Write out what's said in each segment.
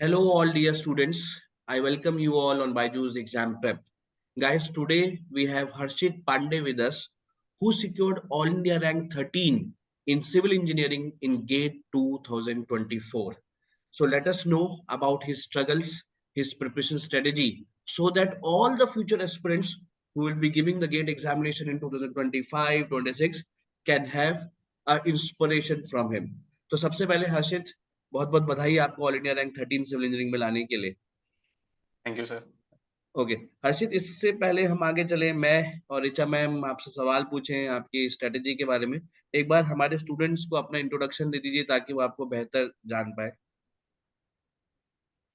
Hello, all dear students. I welcome you all on Byju's exam prep. Guys, today we have Harshit Pandey with us, who secured All India rank 13 in civil engineering in GATE 2024. So let us know about his struggles, his preparation strategy, so that all the future aspirants who will be giving the GATE examination in 2025-26 can have inspiration from him. तो सबसे पहले हर्षित बहुत बहुत बधाई आपको all India rank 13 civil engineering में लाने के लिए। Thank you sir. Okay Harshit, इससे पहले हम आगे चले, मैं और ऋचा मैम आपसे सवाल पूछें आपकी स्ट्रेटेजी के बारे में, एक बार हमारे स्टूडेंट्स को अपना इंट्रोडक्शन दे दीजिए ताकि वो आपको बेहतर जान पाए।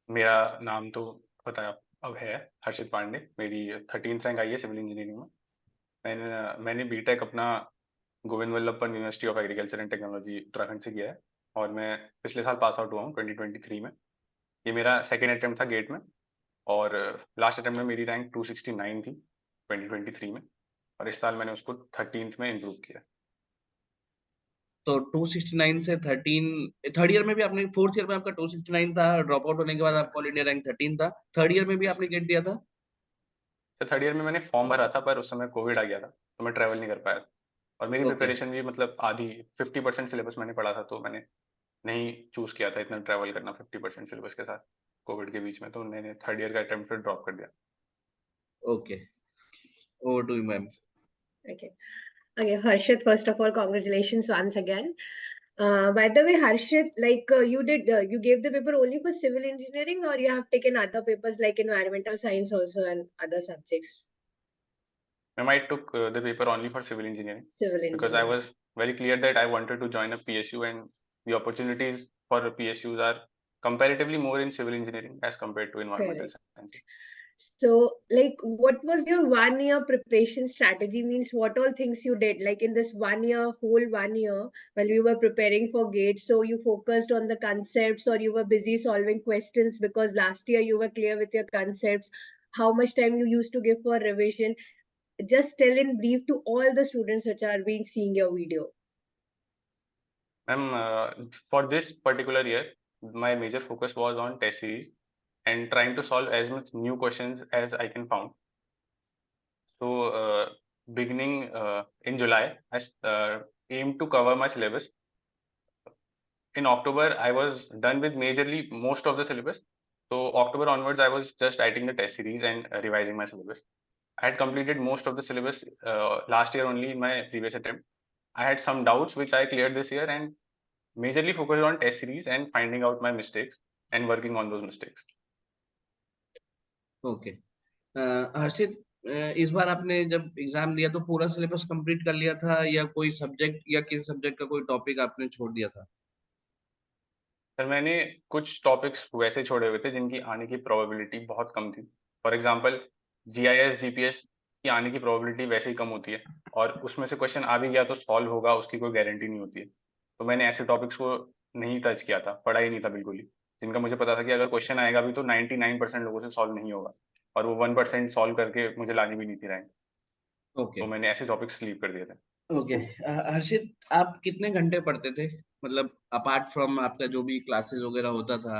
मेरा नाम तो पता अब है, हर्षित पांडे। मेरी 13th रैंक आई है सिविल इंजीनियरिंग में। मैंने बीटेक अपना Govind Vallabh Pant university of agriculture and technology Uttarakhand से किया है और मैं पिछले साल पास आउट हुआ हूँ 2023 में। ये मेरा सेकेंड अटेम्प्ट था गेट में और लास्ट अटेम्प्ट में मेरी रैंक 269 थी 2023 में और इस साल मैंने उसको 13th में इम्प्रूव किया। तो 269 से 13, थर्ड ईयर में भी आपने, फोर्थ ईयर में आपका 269 था, ड्रॉप आउट होने के बाद आपका ऑल इंडिया रैंक 13 था, थर्ड ईयर में भी आपने गेट दिया था? तो थर्ड ईयर में मैंने फॉर्म भरा था पर उस समय कोविड आ गया था तो मैं ट्रैवल नहीं कर पाया और मेरी ओके प्रिपरेशन भी मतलब आधी 50% सिलेबस मैंने पढ़ा था तो मैंने नहीं चूज किया था इतना ट्रैवल करना 50% सिलेबस के साथ कोविड के बीच में, तो मैंने थर्ड ईयर का अटेम्प्ट फिर ड्रॉप कर दिया। Okay, over to you ma'am. Okay. Okay, Harshit, first of all, congratulations once again. By the way, Harshit, you gave the paper only for civil engineering, or you have taken other papers like environmental science also and other subjects? Ma'am, I took the paper only for civil engineering because I was very clear that I wanted to join a PSU and the opportunities for PSUs are comparatively more in civil engineering as compared to environmental science. So, like, what was your 1 year preparation strategy? Means what all things you did, like in this 1 year, whole 1 year, while you were preparing for GATE? So you focused on the concepts, or you were busy solving questions because last year you were clear with your concepts? How much time you used to give for revision? Just tell in brief to all the students which are being seeing your video. Ma'am, for this particular year, my major focus was on test series and trying to solve as much new questions as I can found. So, beginning in July, I aimed to cover my syllabus. In October, I was done with majorly most of the syllabus. So October onwards, I was just writing the test series and revising my syllabus. I had completed most of the syllabus last year only in my previous attempt. I had some doubts which I cleared this year and majorly focused on test series and finding out my mistakes and working on those mistakes. Okay Harshit, इस बार आपने जब exam दिया तो पूरा syllabus complete कर लिया था या कोई सब्जेक्ट या किसी सब्जेक्ट का कोई टॉपिक आपने छोड़ दिया था? सर, मैंने कुछ टॉपिक्स वैसे छोड़े हुए थे जिनकी आने की प्रोबेबिलिटी बहुत कम थी। फॉर एग्जांपल GIS GPS की आने की प्रोबेबिलिटी वैसे ही कम होती है और उसमें से क्वेश्चन आ भी गया तो सॉल्व होगा उसकी कोई गारंटी नहीं होती है। तो मैंने ऐसे टॉपिक्स को नहीं टच किया था, पढ़ा ही नहीं था बिल्कुल ही, जिनका मुझे पता था कि अगर क्वेश्चन आएगा भी तो 99% लोगों से सॉल्व नहीं होगा और वो 1% सॉल्व करके मुझे लानी भी नहीं थी रैंक। ओके तो मैंने ऐसे टॉपिक्स लीव कर दिए थे। ओके हर्षित, आप कितने घंटे पढ़ते थे? मतलब अपार्ट फ्रॉम आपका जो भी क्लासेस वगैरह होता था,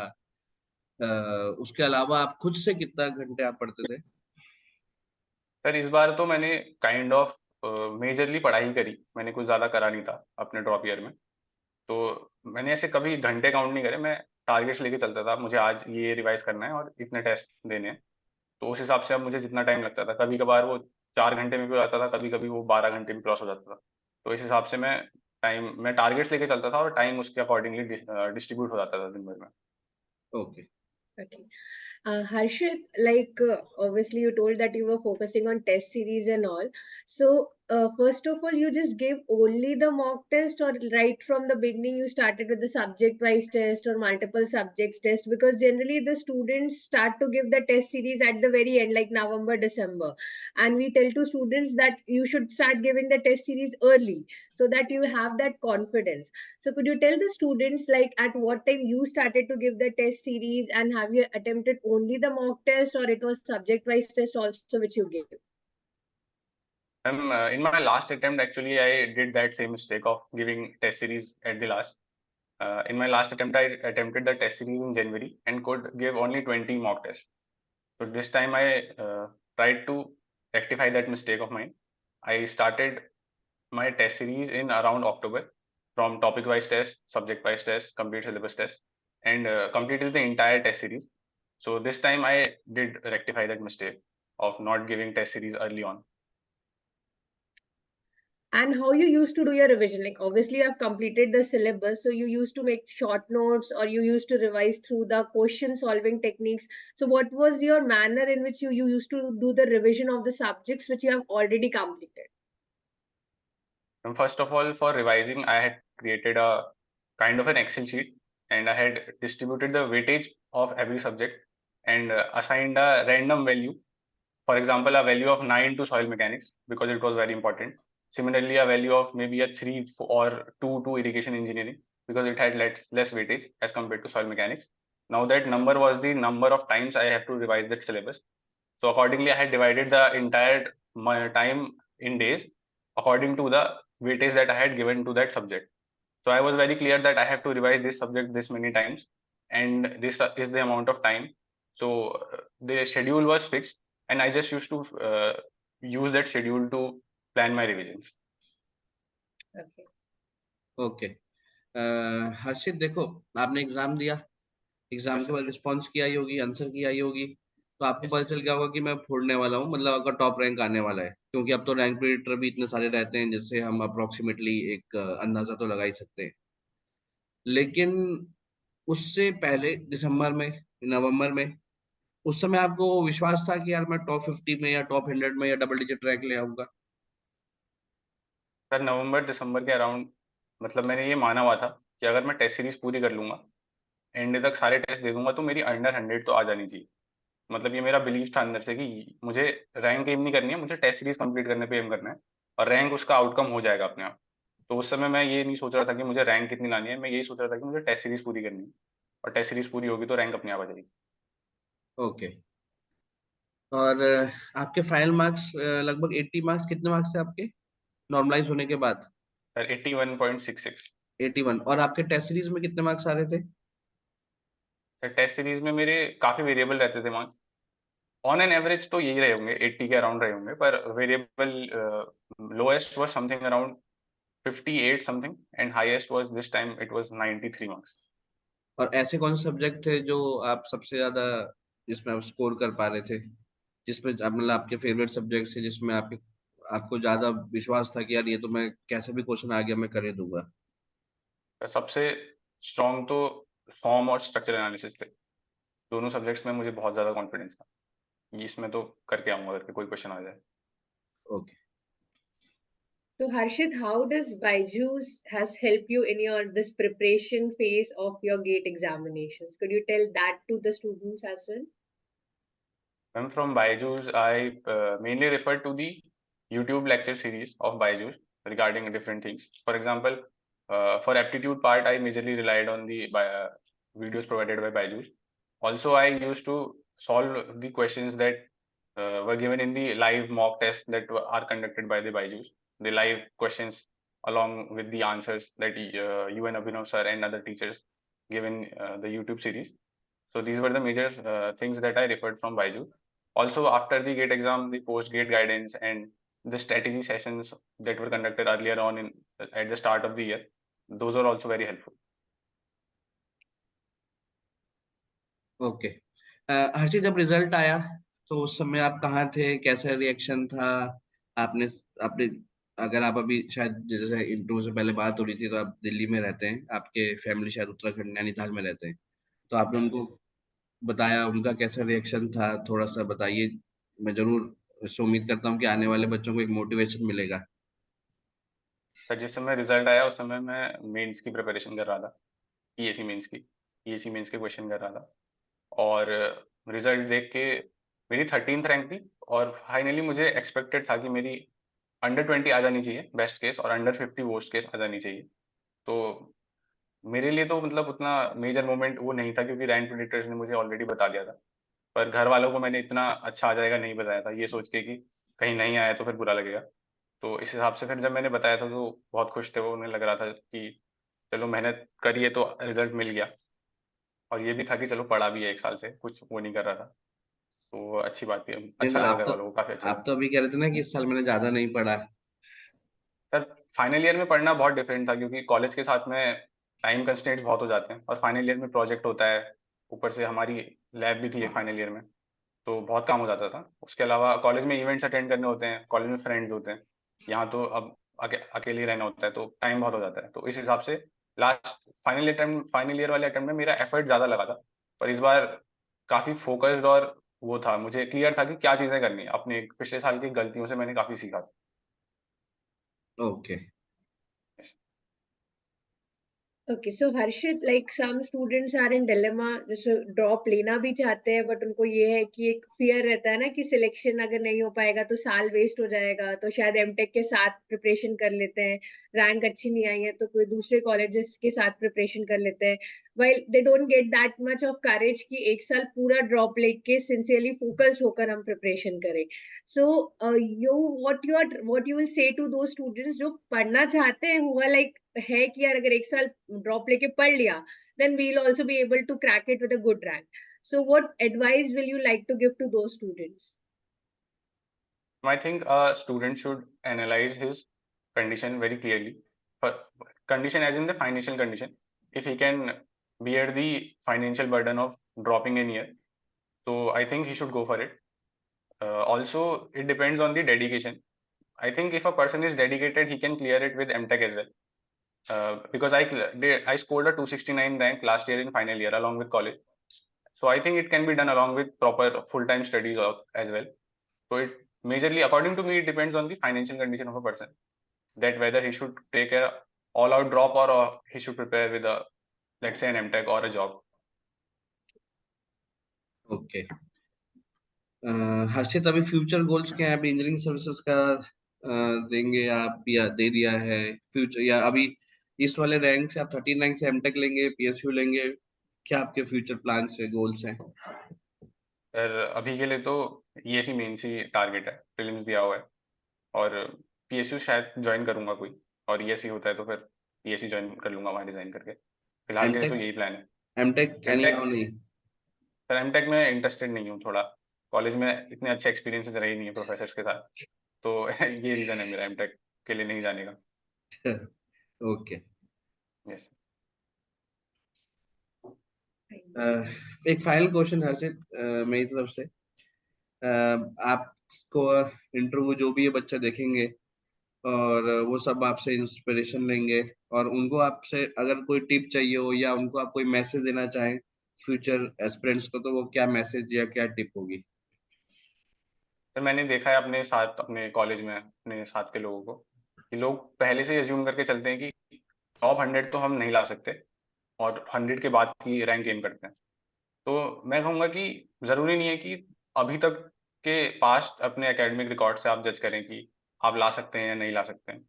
उसके अलावा आप खुद से कितना घंटे आप पढ़ते थे? सर, इस बार तो मैंने काइंड ऑफ मेजरली पढ़ाई करी, मैंने कुछ ज़्यादा करा नहीं था अपने ड्रॉप ईयर में। तो मैंने ऐसे कभी घंटे काउंट नहीं करे, मैं टारगेट्स लेके चलता था, मुझे आज ये रिवाइज करना है और इतने टेस्ट देने हैं। तो उस हिसाब से अब मुझे जितना टाइम लगता था, कभी कभार वो 4 घंटे में भी हो जाता था, कभी कभी वो 12 घंटे भी क्रॉस हो जाता था। तो इस हिसाब से मैं टारगेट्स लेके चलता था और टाइम उसके अकॉर्डिंगली डिस्ट्रीब्यूट हो जाता था दिन भर में। Okay Okay. Harshit, obviously you told that you were focusing on test series and all. So, first of all, you just gave only the mock test, or right from the beginning you started with the subject-wise test or multiple subjects test? Because generally the students start to give the test series at the very end, like November, December. And we tell to students that you should start giving the test series early so that you have that confidence. So could you tell the students like at what time you started to give the test series, and have you attempted only the mock test or it was subject wise test also which you gave? In my last attempt, actually, I did that same mistake of giving test series at the last. In my last attempt, I attempted the test series in January and could give only 20 mock tests. So this time I tried to rectify that mistake of mine. I started my test series in around October from topic wise test, subject wise test, complete syllabus test, and completed the entire test series. So this time I did rectify that mistake of not giving test series early on. And how you used to do your revision? Like obviously you have completed the syllabus, so you used to make short notes or you used to revise through the question solving techniques. So what was your manner in which you used to do the revision of the subjects which you have already completed? And first of all, for revising, I had created a kind of an Excel sheet and I had distributed the weightage of every subject and assigned a random value. For example, a value of 9 to soil mechanics because it was very important. Similarly, a value of maybe a 3 or 2 to irrigation engineering because it had less weightage as compared to soil mechanics. Now that number was the number of times I have to revise that syllabus. So accordingly, I had divided the entire time in days according to the weightage that I had given to that subject. So I was very clear that I have to revise this subject this many times and this is the amount of time. So the schedule was fixed and I just used to use that schedule to plan my revisions. Okay. Okay Harshit, देखो आपने exam दिया, exam Yes, के sir. बाद response की आई होगी, answer की आई होगी, तो आपको Yes, पता sir. चल गया होगा कि मैं फोड़ने वाला हूँ, मतलब आपका टॉप रैंक आने वाला है, क्योंकि अब तो रैंक प्रेडिक्टर भी इतने सारे रहते हैं जिससे हम अप्रोक्सीमेटली एक अंदाजा तो लगा ही सकते हैं। लेकिन उससे पहले दिसंबर में, नवंबर में, उस समय आपको विश्वास था कि यार मैं टॉप 50 में या टॉप 100 में या डबल डिजिट रैंक ले आऊंगा? सर नवंबर दिसंबर के अराउंड मतलब मैंने ये माना हुआ था कि अगर मैं टेस्ट सीरीज पूरी कर लूंगा, एंड तक सारे टेस्ट दे दूंगा तो मेरी अंडर 100 तो आ जानी चाहिए। मतलब ये मेरा बिलीफ था अंदर से कि मुझे रैंक एम नहीं करनी है, मुझे टेस्ट सीरीज कंप्लीट करने पे एम करना है और रैंक उसका आउटकम हो जाएगा अपने आप। तो उस समय मैं ये नहीं सोच रहा था कि मुझे रैंक कितनी लानी है, मैं यही सोच रहा था कि मुझे टेस्ट सीरीज पूरी करनी है और टेस्ट सीरीज पूरी होगी तो रैंक अपने आप आ जाएगी। ओके। और आपके फाइनल मार्क्स लगभग 80 मार्क्स, कितने मार्क्स थे आपके नॉर्मलाइज होने के बाद? सर 81.66। 81। और आपके टेस्ट सीरीज में कितने मार्क्स आ रहे थे? सर टेस्ट सीरीज में मेरे काफी वेरिएबल रहते थे मार्क्स। ऑन एन एवरेज तो यही रहे होंगे, 80 के अराउंड रहे होंगे, पर variable lowest was something around 58 something and highest was this time it was 93 marks. और ऐसे कौन से सब्जेक्ट थे जो आप सबसे ज्यादा जिसमें आप स्कोर कर पा रहे थे, जिसमें मतलब आपके फेवरेट सब्जेक्ट थे, जिसमें आपको ज्यादा विश्वास था कि यार ये तो मैं कैसे भी क्वेश्चन आ गया मैं कर ही दूंगा? सबसे स्ट्रॉन्ग तो फॉर्म और स्ट्रक्चर एनालिसिस थे। दोनों सब्जेक्ट्स में मुझे बहुत ज़्यादा कॉन्फिडेंस था कि इसमें तो करके आऊंगा करके कोई क्वेश्चन आ जाए। Okay. So Harshit, how does Byju's has helped you in your this preparation phase of your GATE examinations? Could you tell that to the students as well? When from Byju's, I mainly refer to the YouTube lecture series of Byju's regarding different things. For example, for aptitude part, I majorly relied on the videos provided by Byju's. Also, I used to solve the questions that were given in the live mock tests that are conducted by the Byju's. The live questions along with the answers that you and Abhinav sir and other teachers given the YouTube series. So these were the major things that I referred from Byju. Also, after the GATE exam, the post-GATE guidance and the strategy sessions that were conducted earlier on at the start of the year, those are also very helpful. Okay. Harshit, जब result आया तो उस समय आप कहाँ थे, कैसा reaction था? आपने आपने अगर आप अभी शायद जैसे इंटरव्यू से पहले बात हो रही थी तो आप दिल्ली में रहते हैं, आपके फैमिली शायद उत्तराखंड नैनीताल में रहते हैं, तो आपने उनको बताया, उनका कैसा रिएक्शन था, थोड़ा सा बताइए। मैं जरूर इससे उम्मीद करता हूँ कि आने वाले बच्चों को एक मोटिवेशन मिलेगा। सर जिस समय रिजल्ट आया उस समय मैं मेंस की प्रिपरेशन कर रहा था, पीएससी मेंस की, पीएससी मेंस के क्वेश्चन कर रहा था और रिजल्ट देख के मेरी 13th रैंक थी और फाइनली मुझे एक्सपेक्टेड था कि मेरी अंडर 20 आ जानी चाहिए बेस्ट केस और अंडर 50 वर्स्ट केस आ जानी चाहिए। तो मेरे लिए तो मतलब उतना मेजर मोमेंट वो नहीं था क्योंकि रैंक प्रेडिक्टर्स ने मुझे ऑलरेडी बता दिया था, पर घर वालों को मैंने इतना अच्छा आ जाएगा नहीं बताया था, ये सोच के कि कहीं नहीं आया तो फिर बुरा लगेगा। तो इस हिसाब से फिर जब मैंने बताया था तो बहुत खुश थे वो, उन्हें लग रहा था कि चलो मेहनत करी है तो रिजल्ट मिल गया, और ये भी था कि चलो पढ़ा भी है 1 साल से, कुछ वो नहीं कर रहा था, तो अच्छी बात थी, नहीं अच्छा तो लगा आप घर तो वालों को, काफी अच्छा आप लगा। तो अभी कह रहे थे ना कि इस साल मैंने ज्यादा नहीं पढ़ा। सर फाइनल ईयर में पढ़ना बहुत डिफरेंट था, क्योंकि कॉलेज के साथ में टाइम कंस्ट्रेंट्स बहुत हो जाते हैं, और फाइनल ईयर में प्रोजेक्ट होता है, ऊपर से हमारी लैब भी थी फाइनल ईयर में, तो बहुत काम हो जाता था। उसके अलावा कॉलेज में इवेंट्स अटेंड करने होते हैं, कॉलेज में फ्रेंड्स होते हैं, यहाँ तो अब अकेले ही रहना होता है, तो टाइम बहुत हो जाता है। तो इस हिसाब से लास्ट फाइनल ईयर वाले अटेम्प्ट में मेरा एफर्ट ज़्यादा लगा था, पर इस बार काफ़ी फोकस्ड, और वो था, मुझे क्लियर था कि क्या चीज़ें करनी है, अपने पिछले साल की गलतियों से मैंने काफ़ी सीखा था। Okay. Okay, so Harshit, like some students are in dilemma, जैसे ड्रॉप लेना भी चाहते हैं, बट उनको ये है कि एक फियर रहता है ना कि सिलेक्शन अगर नहीं हो पाएगा तो साल वेस्ट हो जाएगा, तो शायद एमटेक के साथ प्रिपरेशन कर लेते हैं, रैंक अच्छी नहीं आई है तो कोई दूसरे कॉलेजेस के साथ प्रिपरेशन कर लेते हैं, while they don't get that much of courage कि एक साल पूरा ड्रॉप लेके सिंसियरली फोकस होकर हम प्रिपरेशन करें। So what you will say to those students जो पढ़ना चाहते हैं, हुआ like है कि यार अगर एक साल ड्रॉप लेके पढ़ लिया then we'll also be able to crack it with a good rank. So what advice will you like to give to those students? I think a student should analyze his condition very clearly. But condition as in the financial condition. If he can bear the financial burden of dropping a year, so I think he should go for it. Also, it depends on the dedication. I think if a person is dedicated, he can clear it with MTech as well. Because I scored a 269 rank last year in final year along with college. So I think it can be done along with proper full-time studies as well. So it majorly, according to me, it depends on the financial condition of a person, that whether he should take a all-out drop, or he should prepare with a, let's say, an MTech or a job. Okay. Harshit, अभी future goals क्या है? अभी engineering services का देंगे आप या दे दिया है फ्यूचर, या अभी इस वाले रैंक से आप 13 रैंक से एमटेक लेंगे, पीएसयू लेंगे? क्या आपके फ्यूचर प्लान्स है, गोल्स हैं? सर अभी के लिए तो ESE मेंस ही टारगेट है, प्रीलिम्स दिया हुआ है, और PSU शायद ज्वाइन करूंगा कोई, और ESE होता है तो फिर ESE ज्वाइन कर लूंगा वहाँ डिजाइन करके। फिलहाल के लिए तो एमटेक यही प्लान है। एमटेक एनी एमटेक, हाउ नहीं? सर एमटेक में इंटरेस्टेड नहीं हूँ थोड़ा, कॉलेज में इतने अच्छे एक्सपीरियंसेस रहे नहीं है प्रोफेसर्स के साथ, तो ये रीजन है मेरा एमटेक के लिए नहीं जाने का। ओके। यस। एक फाइनल क्वेश्चन हर्षित, मेरी तरफ से। आपको इंटरव्यू जो भी ये बच्चे देखेंगे और वो सब आपसे इंस्पिरेशन लेंगे, और उनको आपसे अगर कोई टिप चाहिए हो या उनको आप कोई मैसेज देना चाहें फ्यूचर एस्पिरेंट्स को, तो वो क्या मैसेज या क्या टिप होगी? सर मैंने देखा है अपने साथ, अपने कॉलेज में अपने साथ के लोगों को, कि लोग पहले से एज्यूम करके चलते हैं कि टॉप 100 तो हम नहीं ला सकते, और 100 के बाद की रैंक एम करते हैं। तो मैं कहूँगा कि ज़रूरी नहीं है कि अभी तक के पास्ट अपने एकेडमिक रिकॉर्ड से आप जज करें कि आप ला सकते हैं या नहीं ला सकते हैं।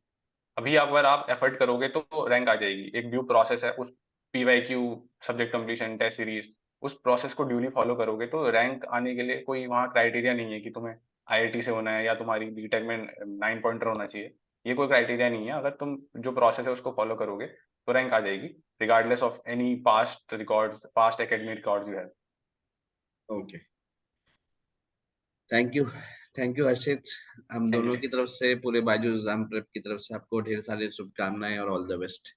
अभी अगर आप एफर्ट करोगे तो रैंक आ जाएगी। एक ड्यू प्रोसेस है, उस PYQ, subject completion, test series, उस प्रोसेस को ड्यूली फॉलो करोगे तो रैंक आने के लिए कोई वहाँ क्राइटेरिया नहीं है कि तुम्हें IIT से होना है या तुम्हारी बीटेक में 9 पॉइंटर होना चाहिए। ये कोई क्राइटेरिया नहीं है, अगर तुम जो प्रोसेस है उसको फॉलो करोगे तो रैंक आ जाएगी, regardless of any past records, past academic records you have. Okay, thank you Harshit. हम थैंक यू दोनों सर। की तरफ से, पूरे बायजूस एग्जाम प्रेप की तरफ से आपको ढेर सारे शुभकामनाएं और all the best.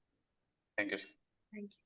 Thank you sir. Thank you.